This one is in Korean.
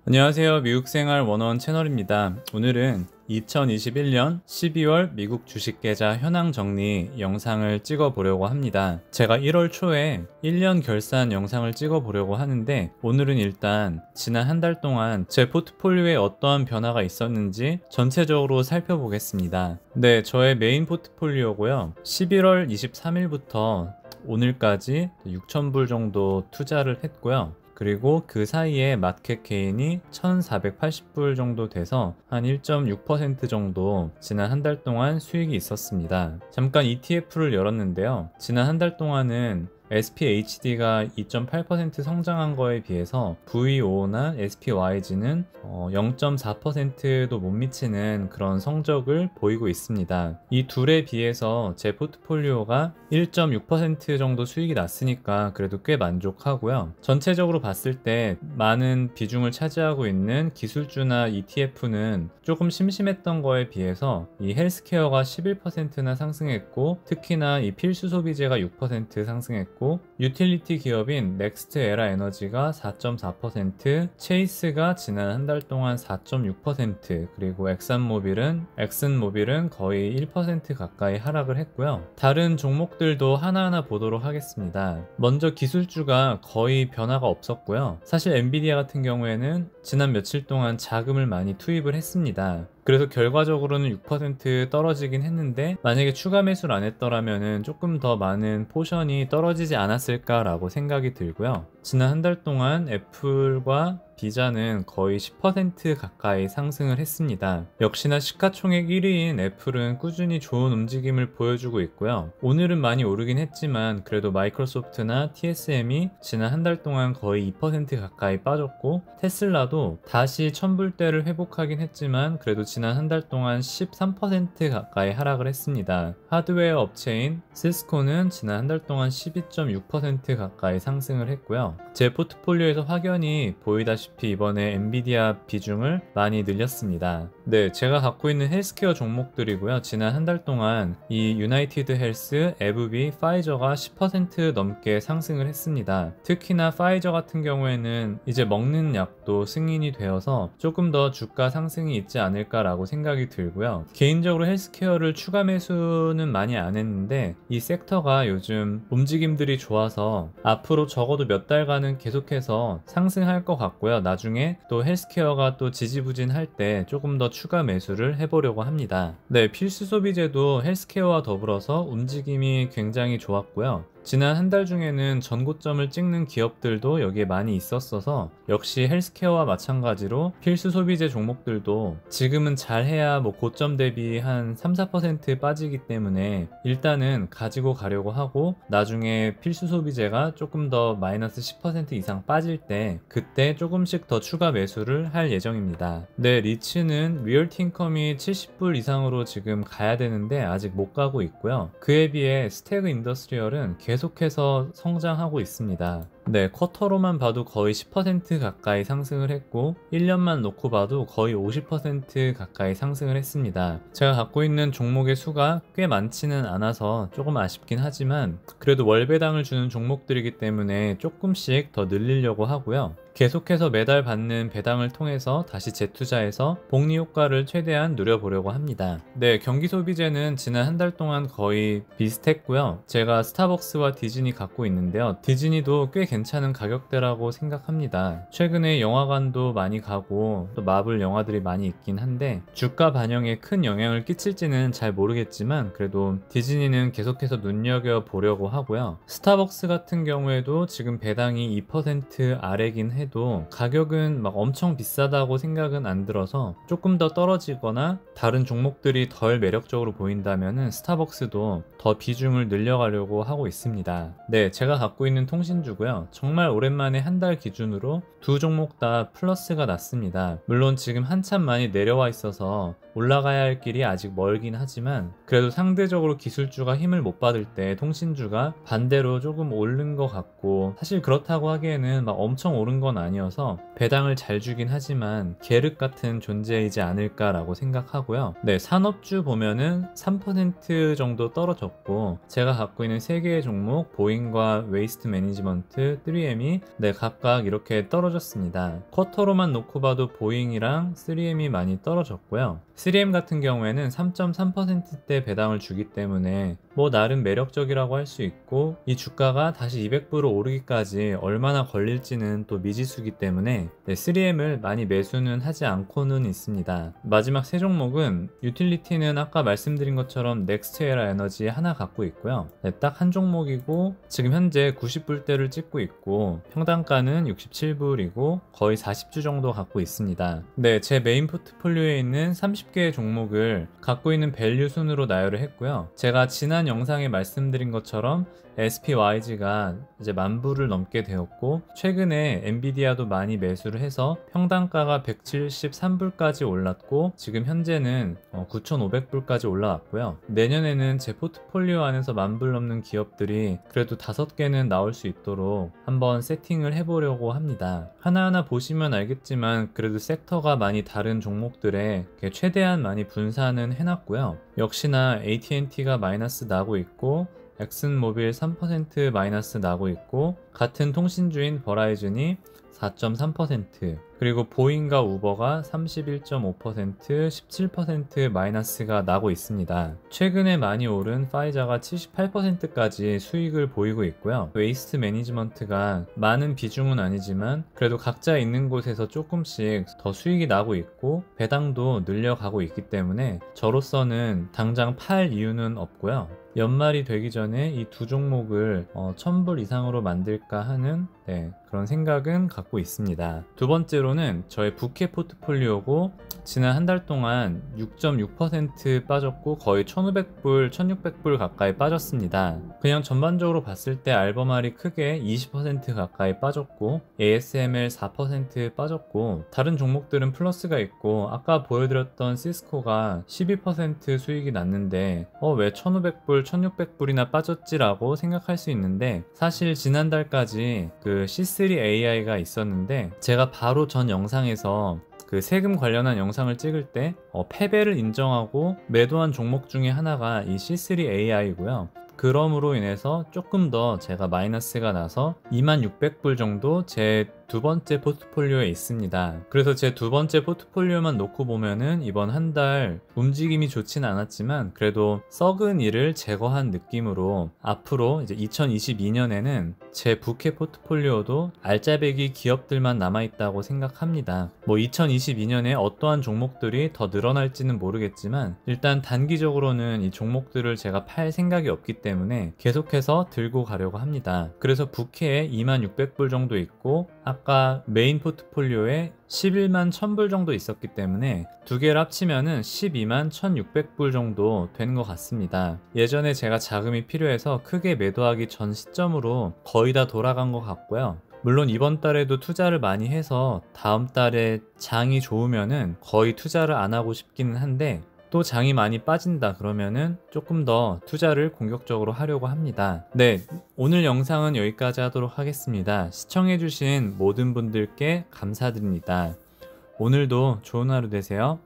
안녕하세요. 미국생활 101 채널입니다. 오늘은 2021년 12월 미국 주식계좌 현황 정리 영상을 찍어 보려고 합니다. 제가 1월 초에 1년 결산 영상을 찍어 보려고 하는데, 오늘은 일단 지난 한 달 동안 제 포트폴리오에 어떠한 변화가 있었는지 전체적으로 살펴보겠습니다. 네, 저의 메인 포트폴리오고요. 11월 23일부터 오늘까지 6,000불 정도 투자를 했고요. 그리고 그 사이에 마켓 게인이 1480불 정도 돼서 한 1.6% 정도 지난 한 달 동안 수익이 있었습니다. 잠깐 ETF를 열었는데요. 지난 한 달 동안은 SPHD가 2.8% 성장한 거에 비해서 VO나 SPYG는 0.4%도 못 미치는 그런 성적을 보이고 있습니다. 이 둘에 비해서 제 포트폴리오가 1.6% 정도 수익이 났으니까 그래도 꽤 만족하고요. 전체적으로 봤을 때 많은 비중을 차지하고 있는 기술주나 ETF는 조금 심심했던 거에 비해서 이 헬스케어가 11%나 상승했고, 특히나 이 필수 소비재가 6% 상승했고, 유틸리티 기업인 넥스트 에라 에너지가 4.4%, 체이스가 지난 한 달 동안 4.6%, 그리고 엑슨모빌은 거의 1% 가까이 하락을 했고요. 다른 종목들도 하나하나 보도록 하겠습니다. 먼저 기술주가 거의 변화가 없었고요. 사실 엔비디아 같은 경우에는 지난 며칠 동안 자금을 많이 투입을 했습니다. 그래서 결과적으로는 6% 떨어지긴 했는데, 만약에 추가 매수를 안 했더라면 조금 더 많은 포션이 떨어지지 않았을까라고 생각이 들고요. 지난 한 달 동안 애플과 비자는 거의 10% 가까이 상승을 했습니다. 역시나 시가총액 1위인 애플은 꾸준히 좋은 움직임을 보여주고 있고요. 오늘은 많이 오르긴 했지만 그래도 마이크로소프트나 TSM이 지난 한 달 동안 거의 2% 가까이 빠졌고, 테슬라도 다시 1000불대를 회복하긴 했지만 그래도 지난 한 달 동안 13% 가까이 하락을 했습니다. 하드웨어 업체인 시스코는 지난 한 달 동안 12.6% 가까이 상승을 했고요. 제 포트폴리오에서 확연히 보이다시피 이번에 엔비디아 비중을 많이 늘렸습니다. 네, 제가 갖고 있는 헬스케어 종목들이고요. 지난 한 달 동안 이 유나이티드 헬스, 에브비, 파이저가 10% 넘게 상승을 했습니다. 특히나 파이저 같은 경우에는 이제 먹는 약도 승인이 되어서 조금 더 주가 상승이 있지 않을까라고 생각이 들고요. 개인적으로 헬스케어를 추가 매수는 많이 안 했는데, 이 섹터가 요즘 움직임들이 좋아서 앞으로 적어도 몇 달간은 계속해서 상승할 것 같고요. 나중에 또 헬스케어가 또 지지부진할 때 조금 더 추가 매수를 해보려고 합니다. 네, 필수 소비재도 헬스케어와 더불어서 움직임이 굉장히 좋았고요. 지난 한 달 중에는 전고점을 찍는 기업들도 여기에 많이 있었어서, 역시 헬스케어와 마찬가지로 필수 소비재 종목들도 지금은 잘해야 고점 대비 한 3-4% 빠지기 때문에 일단은 가지고 가려고 하고, 나중에 필수 소비재가 조금 더 마이너스 10% 이상 빠질 때 그때 조금씩 더 추가 매수를 할 예정입니다. 네, 리츠는 리얼티 인컴이 70불 이상으로 지금 가야 되는데 아직 못 가고 있고요. 그에 비해 스태그 인더스트리얼은 계속해서 성장하고 있습니다. 네, 쿼터로만 봐도 거의 10% 가까이 상승을 했고, 1년만 놓고 봐도 거의 50% 가까이 상승을 했습니다. 제가 갖고 있는 종목의 수가 꽤 많지는 않아서 조금 아쉽긴 하지만 그래도 월배당을 주는 종목들이기 때문에 조금씩 더 늘리려고 하고요. 계속해서 매달 받는 배당을 통해서 다시 재투자해서 복리 효과를 최대한 누려보려고 합니다. 네, 경기 소비재는 지난 한 달 동안 거의 비슷했고요. 제가 스타벅스와 디즈니 갖고 있는데요. 디즈니도 꽤 괜찮은 가격대라고 생각합니다. 최근에 영화관도 많이 가고 또 마블 영화들이 많이 있긴 한데 주가 반영에 큰 영향을 끼칠지는 잘 모르겠지만 그래도 디즈니는 계속해서 눈여겨보려고 하고요. 스타벅스 같은 경우에도 지금 배당이 2% 아래긴 해도 가격은 막 엄청 비싸다고 생각은 안 들어서 조금 더 떨어지거나 다른 종목들이 덜 매력적으로 보인다면은 스타벅스도 더 비중을 늘려가려고 하고 있습니다. 네, 제가 갖고 있는 통신주고요. 정말 오랜만에 한 달 기준으로 두 종목 다 플러스가 났습니다. 물론 지금 한참 많이 내려와 있어서 올라가야 할 길이 아직 멀긴 하지만 그래도 상대적으로 기술주가 힘을 못 받을 때 통신주가 반대로 조금 오른 것 같고, 사실 그렇다고 하기에는 막 엄청 오른 건 아니어서 배당을 잘 주긴 하지만 계륵 같은 존재이지 않을까라고 생각하고요. 네, 산업주 보면은 3% 정도 떨어졌고, 제가 갖고 있는 3개의 종목 보잉과 웨이스트 매니지먼트, 3M이 네, 각각 이렇게 떨어졌습니다. 쿼터로만 놓고 봐도 보잉이랑 3M이 많이 떨어졌고요. 3M 같은 경우에는 3.3%대 배당을 주기 때문에 뭐 나름 매력적이라고 할 수 있고, 이 주가가 다시 200불을 오르기까지 얼마나 걸릴지는 또 미지수기 때문에 네, 3M을 많이 매수는 하지 않고는 있습니다. 마지막 세 종목은 유틸리티는 아까 말씀드린 것처럼 넥스트에라 에너지 하나 갖고 있고요. 네, 딱 한 종목이고 지금 현재 90불대를 찍고 있고 평단가는 67불이고 거의 40주 정도 갖고 있습니다. 네, 제 메인 포트폴리오에 있는 30개의 종목을 갖고 있는 밸류 순으로 나열을 했고요. 제가 지난 영상에 말씀드린 것처럼 SPYG가 이제 10,000불을 넘게 되었고, 최근에 엔비디아도 많이 매수를 해서 평단가가 173불까지 올랐고 지금 현재는 9,500불까지 올라왔고요. 내년에는 제 포트폴리오 안에서 10,000불 넘는 기업들이 그래도 5개는 나올 수 있도록 한번 세팅을 해보려고 합니다. 하나하나 보시면 알겠지만 그래도 섹터가 많이 다른 종목들에 최대한 많이 분산은 해놨고요. 역시나 AT&T가 마이너스 나고 있고 엑슨모빌 3% 마이너스 나고 있고, 같은 통신주인 버라이즌이 4.3%, 그리고 보잉과 우버가 31.5%, 17% 마이너스가 나고 있습니다. 최근에 많이 오른 파이자가 78%까지 수익을 보이고 있고요. 웨이스트 매니지먼트가 많은 비중은 아니지만 그래도 각자 있는 곳에서 조금씩 더 수익이 나고 있고 배당도 늘려가고 있기 때문에 저로서는 당장 팔 이유는 없고요. 연말이 되기 전에 이 두 종목을 1,000불 이상으로 만들까 하는 그런 생각은 갖고 있습니다. 두 번째로는 저의 부캐 포트폴리오고 지난 한 달 동안 6.6% 빠졌고 거의 1,500불, 1,600불 가까이 빠졌습니다. 그냥 전반적으로 봤을 때 알버말이 크게 20% 가까이 빠졌고 ASML 4% 빠졌고 다른 종목들은 플러스가 있고, 아까 보여드렸던 시스코가 12% 수익이 났는데 왜 1,500불, 1,600불이나 빠졌지라고 생각할 수 있는데, 사실 지난달까지 그 C3AI가 있었는데 제가 바로 전 영상에서 그 세금 관련한 영상을 찍을 때 패배를 인정하고 매도한 종목 중에 하나가 이 C3AI고요. 그럼으로 인해서 조금 더 제가 마이너스가 나서 26,600불 정도 제 두 번째 포트폴리오에 있습니다. 그래서 제 두 번째 포트폴리오만 놓고 보면은 이번 한 달 움직임이 좋진 않았지만 그래도 썩은 일을 제거한 느낌으로 앞으로 이제 2022년에는 제 부캐 포트폴리오도 알짜배기 기업들만 남아있다고 생각합니다. 뭐 2022년에 어떠한 종목들이 더 늘어날지는 모르겠지만 일단 단기적으로는 이 종목들을 제가 팔 생각이 없기 때문에 계속해서 들고 가려고 합니다. 그래서 부캐에 26,600불 정도 있고 아까 메인 포트폴리오에 11만 1,000불 정도 있었기 때문에 두 개를 합치면은 12만 1,600불 정도 된 것 같습니다. 예전에 제가 자금이 필요해서 크게 매도하기 전 시점으로 거의 다 돌아간 것 같고요. 물론 이번 달에도 투자를 많이 해서 다음 달에 장이 좋으면은 거의 투자를 안 하고 싶기는 한데, 또 장이 많이 빠진다 그러면은 조금 더 투자를 공격적으로 하려고 합니다. 네, 오늘 영상은 여기까지 하도록 하겠습니다. 시청해주신 모든 분들께 감사드립니다. 오늘도 좋은 하루 되세요.